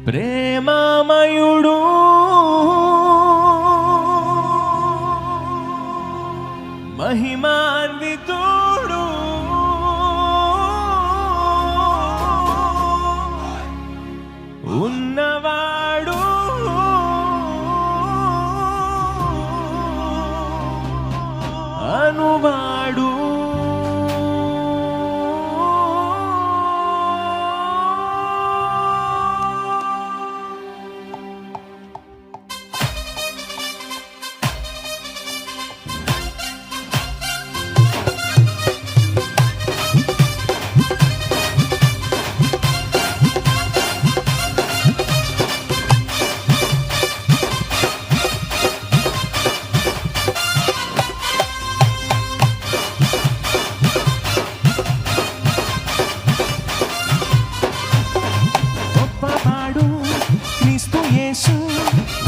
ప్రేమామయుడు మహిమాన్వితుడు ఉన్నవాడు అనువాడు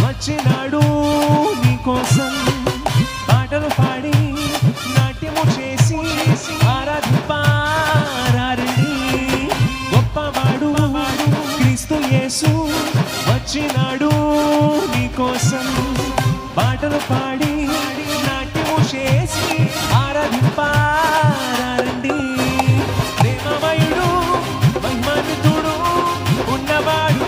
వచ్చినాడు నీకోసం పాటలు పాడి నాట్యము చేసి ఆరాధింపారండి. గొప్పవాడు క్రీస్తు యేసు వచ్చినాడు నీకోసం పాటలు పాడి నాట్యము చేసి ఆరాధింపారండి. ప్రేమమయుడు మహిమాన్వితుడు ఉన్నవాడు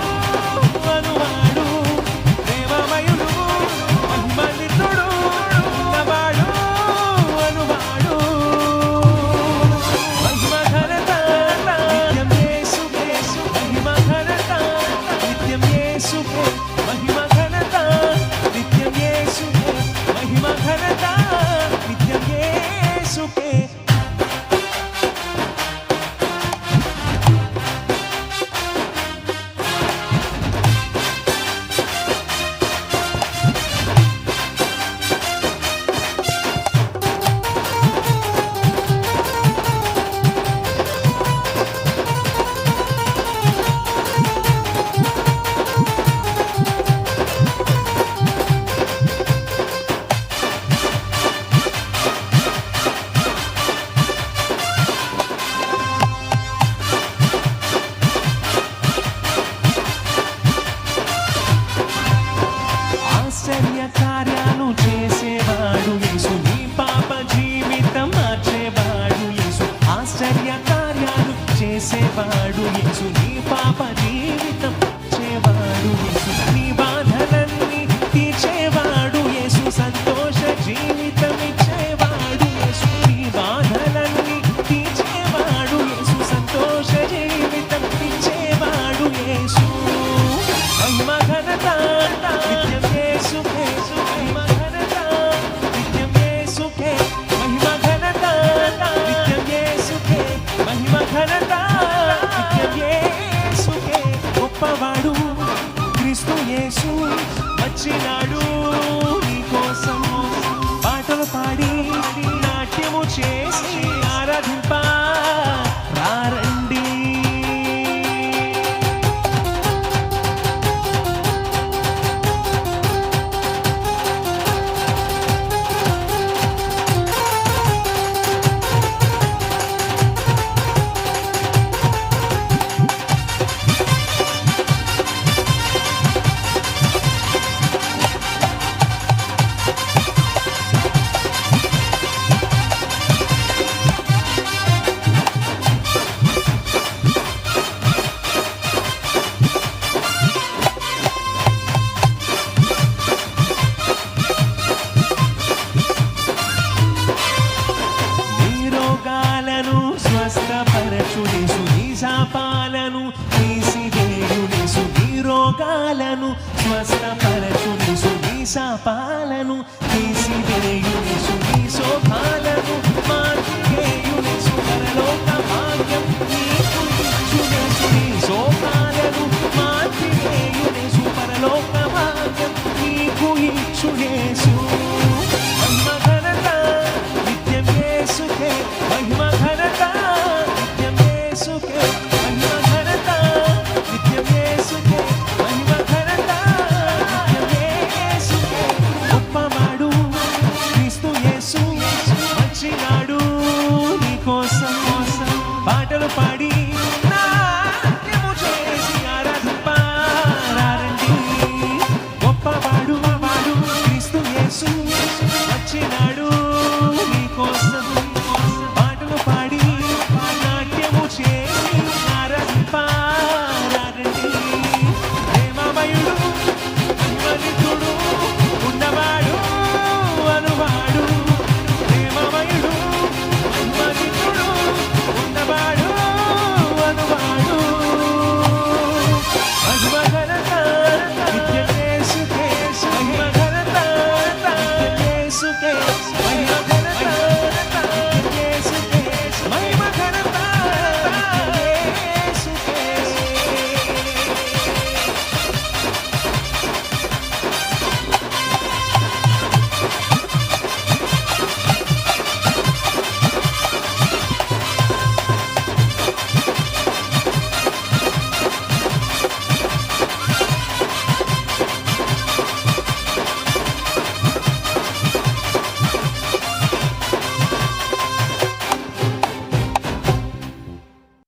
కార్యాలు చేసేవాడు యేసు, నీ పాప జీవితం మార్చేవాడు యేసు. ఆశ్చర్య కార్యాలు చేసేవాడు యేసు, నీ పాప జీవితం మార్చేవాడు యేసు. నీ బాధలన్నీ తీర్చేవాడు యేసు, సంతోష జీవితం ఇచ్చేవాడు యేసు. నీ బాధలన్నీ తీర్చేవాడు యేసు, సంతోష జీవితం ఇచ్చేవాడు యేసు. మహిమ ఘనత గొప్పవాడు క్రీస్తు యేసు వచ్చినాడు నీకోసం పాటలు పాడి నాట్యము చేసి ఆరాధింపారండి. స్వస్థపరచునేసు, నీ శాపాలను తీసివేయునేసు. నీ రోగాలను స్వస్థపరచునేసు, నీ శాపాలను తీసివేయునేసు. నీ శోభాలను